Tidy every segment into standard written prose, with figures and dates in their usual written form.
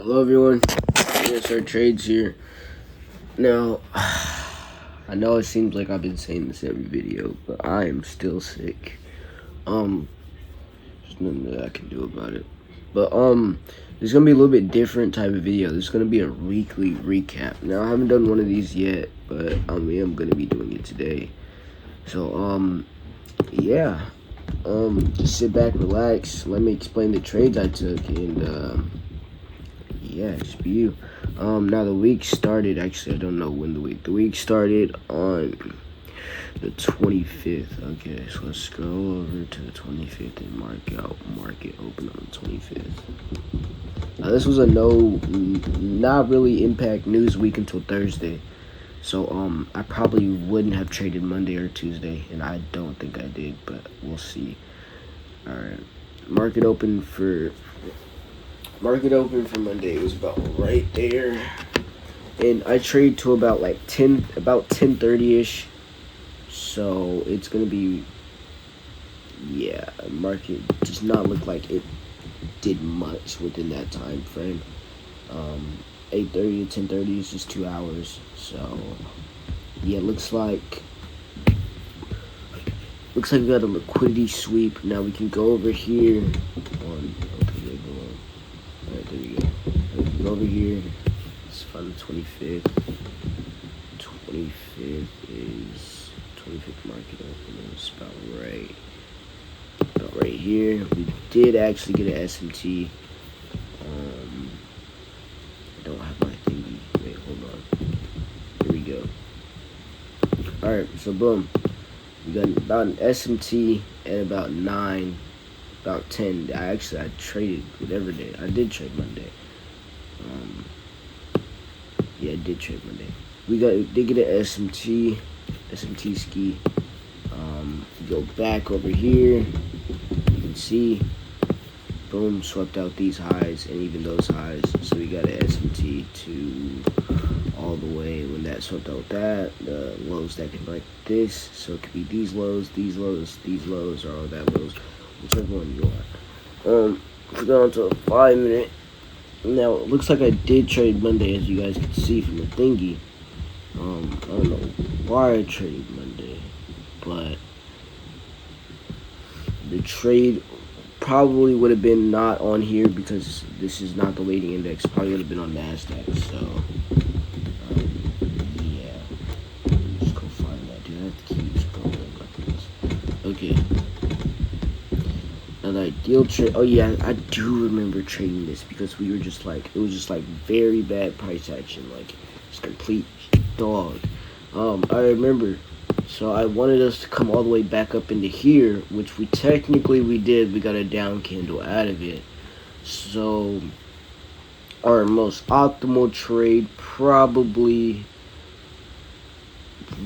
Hello everyone, start trades here. Now, I know it seems like I've been saying this every video, but I am still sick. There's nothing that I can do about it. But there's gonna be a little bit different type of video. There's gonna be a weekly recap. Now I haven't done one of these yet, but I am gonna be doing it today. So yeah. Just sit back, relax, let me explain the trades I took, and yeah, it's be you. Now the week started, actually I don't know when the week started on the 25th. Okay, so let's go over to the 25th and market open on the 25th. Now this was a not really impact news week until Thursday. So I probably wouldn't have traded Monday or Tuesday, and I don't think I did, but we'll see. Alright. Market open for Monday. It was about right there. And I trade to about 10:30ish. So it's gonna be, yeah, market does not look like it did much within that time frame. 8:30 to 10:30 is just 2 hours. So yeah, looks like we got a liquidity sweep. Now we can go over here on, okay, alright, there we go. We can go over here. Let's find the 25th. 25th is 25th market open. It's about right here. We did actually get an SMT. I don't have my thingy. Wait, hold on. Here we go. Alright, so boom. We got about an SMT at about 9, about 10. I traded whatever day. I did trade Monday. Yeah, I did trade Monday. We did get an SMT ski. If you go back over here, you can see, boom, swept out these highs and even those highs. So we got an SMT to all the way. When that swept out that, the lows that can like this. So it could be these lows, or all that lows, whichever one you want. We're going to a 5 minute. Now it looks like I did trade Monday, as you guys can see from the thingy. I don't know why I traded Monday, but the trade probably would have been not on here because this is not the weighting index. Probably would have been on NASDAQ. So yeah, let's go find that. Dude, I have to keep this going. Okay. An ideal trade. Oh yeah, I do remember trading this because we were just like, it was just like very bad price action, like it's complete dog. I remember. So I wanted us to come all the way back up into here, which we did. We got a down candle out of it. So our most optimal trade probably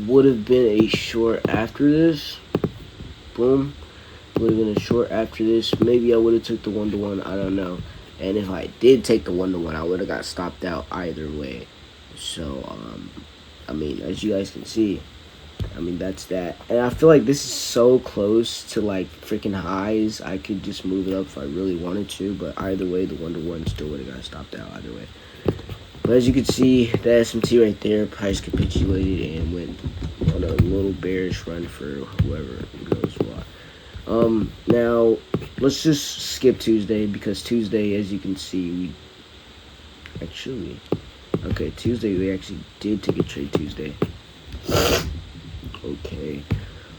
would have been a short after this. Boom. Would have been a short after this. Maybe I would have took the 1-to-1. I don't know. And if I did take the 1-to-1, I would have got stopped out either way. So I mean, as you guys can see, I mean, that's that. And I feel like this is so close to like freaking highs. I could just move it up if I really wanted to, but either way, the 1-to-1 still would have got stopped out either way. But as you can see, the SMT right there, price capitulated and went on a little bearish run for whoever knows what. Now let's just skip Tuesday, because Tuesday, as you can see, Tuesday we actually did take a trade Tuesday. Okay,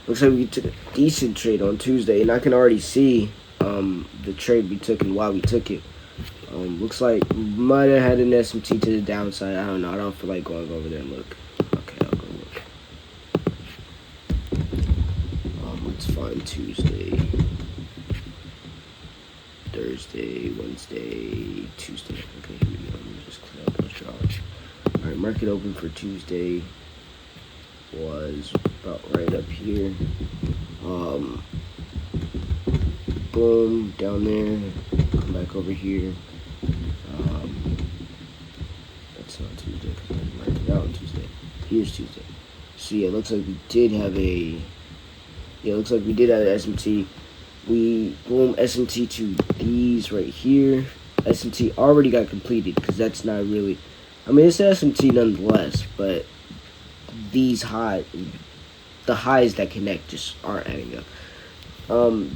looks like we took a decent trade on Tuesday, and I can already see the trade we took and why we took it. Looks like we might have had an SMT to the downside. I don't know. I don't feel like going over there and look. Okay, I'll go look. Let's find Tuesday, Thursday, Wednesday, Tuesday. Okay, here we go. Let me just clear out those jobs. Alright, market open for Tuesday was about right up here. Boom, down there. Come back over here. That's not Tuesday because I marked it out on Tuesday. Here's Tuesday. So yeah, it looks like we did have an SMT. We boom SMT to these right here. SMT already got completed because that's not really. I mean, it's SMT nonetheless, but these the highs that connect just aren't adding up.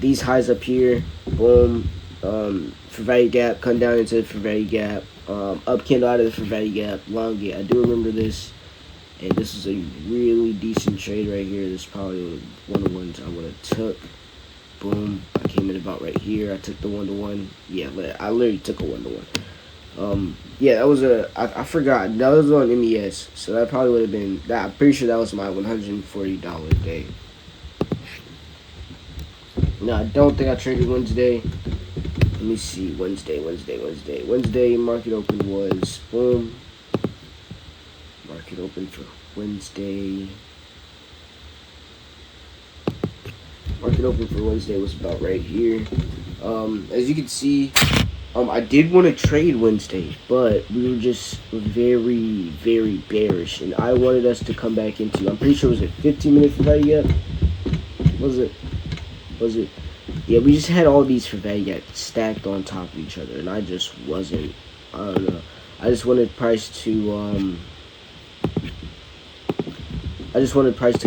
These highs up here, boom, Fairvalue Gap, come down into the Fairvalue Gap, up candle out of the Fairvalue Gap, long gate. I do remember this, and this is a really decent trade right here. This is probably one of the ones I would have took. Boom, I came in about right here. I took the 1-to-1. Yeah, I literally took a 1-to-1. Yeah, that was I forgot. That was on MES, so that probably would have been, I'm pretty sure that was my $140 day. No, I don't think I traded Wednesday. Let me see. Wednesday. Market open was, boom. Market open for Wednesday. Market open for Wednesday was about right here. As you can see, I did want to trade Wednesday, but we were just very, very bearish, and I wanted us to come back into, I'm pretty sure it was a 15-minute value gap. Was it? Yeah, we just had all these Fairvalue Gaps stacked on top of each other, and I just wasn't, I don't know. I just wanted price to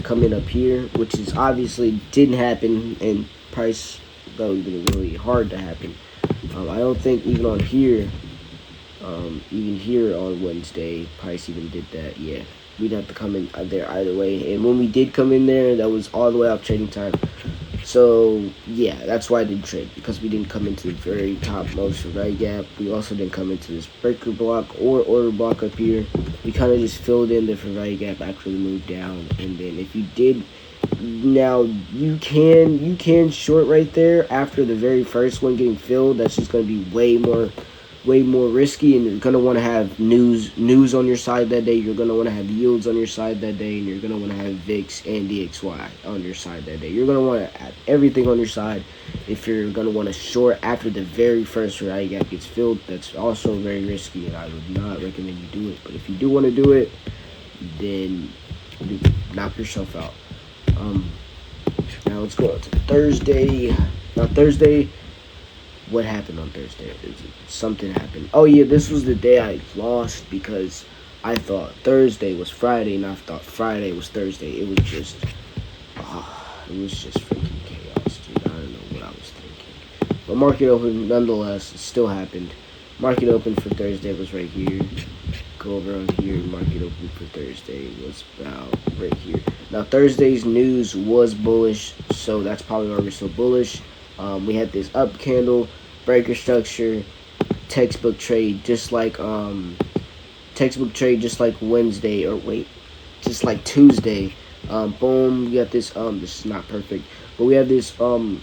come in up here, which is obviously didn't happen, and price, that would have been really hard to happen. I don't think even on here, even here on Wednesday, price even did that. Yeah, we'd have to come in there either way, and when we did come in there, that was all the way up trading time. So yeah, that's why I didn't trade, because we didn't come into the very top most Fairvalue Gap. We also didn't come into this breaker block or order block up here. We kind of just filled in the Fairvalue Gap after we moved down, and then if you did, now you can short right there after the very first one getting filled. That's just going to be way more risky, and you're going to want to have news on your side that day. You're going to want to have yields on your side that day, and you're going to want to have VIX and DXY on your side that day. You're going to want to have everything on your side if you're going to want to short after the very first Fairvalue Gap gets filled. That's also very risky, and I would not recommend you do it. But if you do want to do it, then knock yourself out. Now let's go on to Thursday. Now Thursday, what happened on Thursday? Something happened. Oh yeah, this was the day I lost because I thought Thursday was Friday, and I thought Friday was Thursday. It was just freaking chaos, dude. I don't know what I was thinking. But market open nonetheless. It still happened. Market open for Thursday was right here. Go over on here. Market open for Thursday was about right here. Now Thursday's news was bullish, so that's probably why we're so bullish. We had this up candle, breaker structure, textbook trade, just like Wednesday, or wait, just like Tuesday. Boom, we got this. This is not perfect, but we have this. Dang,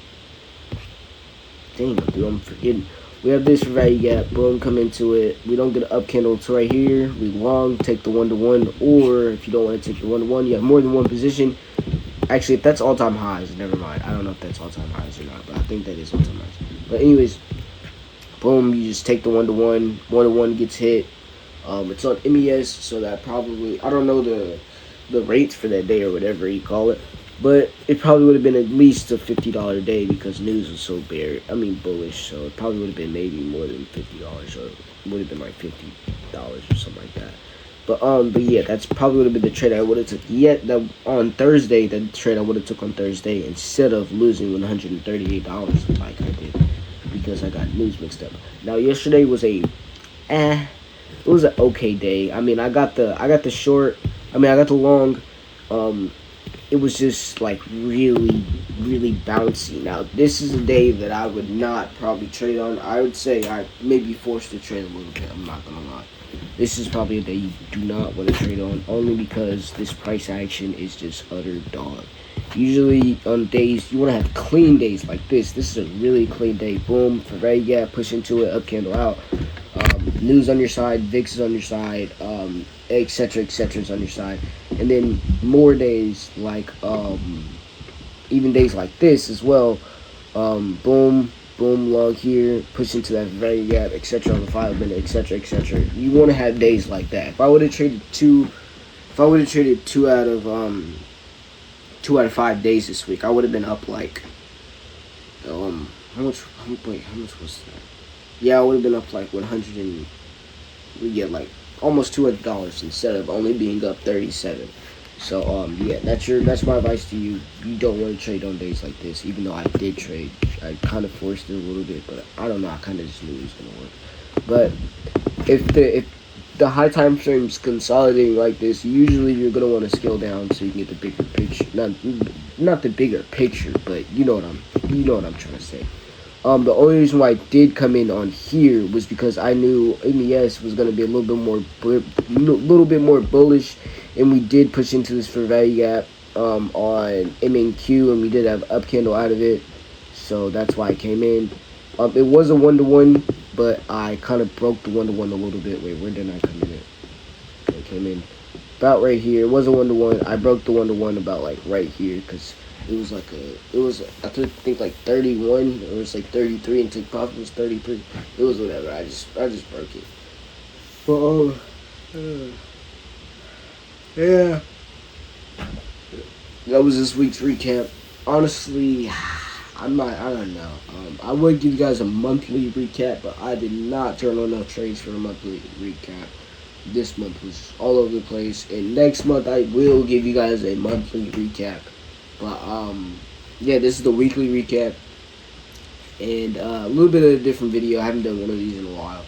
dude, I'm forgetting. We have this Fairvalue Gap. Boom, come into it. We don't get an up candle to right here. We long, take the 1-to-1, or if you don't want to take the 1-to-1, you have more than one position. Actually, if that's all-time highs, never mind. I don't know if that's all-time highs or not, but I think that is all-time highs. But anyways, boom, you just take the 1-to-1. 1-to-1 gets hit. It's on MES, so that probably, I don't know the rates for that day or whatever you call it, but it probably would have been at least a $50 day because news was so bullish. So it probably would have been maybe more than $50, or it would have been like $50 or something like that. But yeah, that's probably would have been the trade I would have took. Yet that on Thursday, the trade I would have took on Thursday instead of losing $138 like I did because I got news mixed up. Now yesterday was it was an okay day. I mean, I got the short. I got the long. It was just like really, really bouncy. Now this is a day that I would not probably trade on. I would say I may be forced to trade a little bit. I'm not gonna lie. This is probably a day you do not want to trade on, only because this price action is just utter dog. Usually on days, you want to have clean days like this. This is a really clean day. Boom, Fairvalue Gap, push into it, up candle out. News on your side, VIX is on your side, etc., etc. is on your side. And then more days like, even days like this as well. Boom, boom, long here, push into that Fairvalue Gap, etc. on the 5 minute, etc., etc. You want to have days like that. If I would have traded two out of 5 days this week, I would have been up like how much was that? Yeah, I would have been up like 100 and we get like almost $200 instead of only being up 37. So yeah, that's my advice to you. You don't want to trade on days like this. Even though I did trade, I kind of forced it a little bit, but I don't know. I kind of just knew it was gonna work. But if the high time frames consolidating like this, usually you're gonna want to scale down so you can get the bigger picture. Not the bigger picture, but you know what I'm trying to say. The only reason why I did come in on here was because I knew MES was going to be a little bit more bullish, and we did push into this for value gap on MNQ, and we did have up candle out of it, so that's why I came in. It was a 1-to-1, but I kind of broke the 1-to-1 a little bit. Wait, where did I come in at? I came in about right here. It was a 1-to-1. I broke the 1-to-1 about like right here because it was I think like 31 or it's like 33 and take profit was 33. It was whatever. I just broke it. But yeah, that was this week's recap. Honestly, I don't know. I would give you guys a monthly recap, but I did not turn on enough trades for a monthly recap. This month was all over the place, and next month I will give you guys a monthly recap. But yeah, this is the weekly recap, and a little bit of a different video. I haven't done one of these in a while,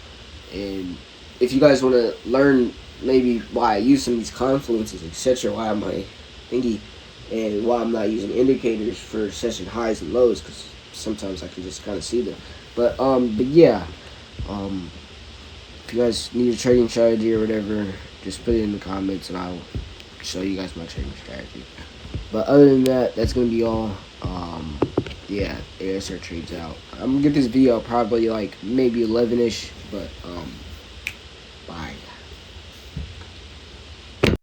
and if you guys want to learn maybe why I use some of these confluences, etc., why I'm my thingy, and why I'm not using indicators for session highs and lows, because sometimes I can just kind of see them. But yeah, if you guys need a trading strategy or whatever, just put it in the comments, and I'll show you guys my trading strategy. But other than that, that's gonna be all. Yeah, ASR trades out. I'm gonna get this video probably like maybe 11ish, but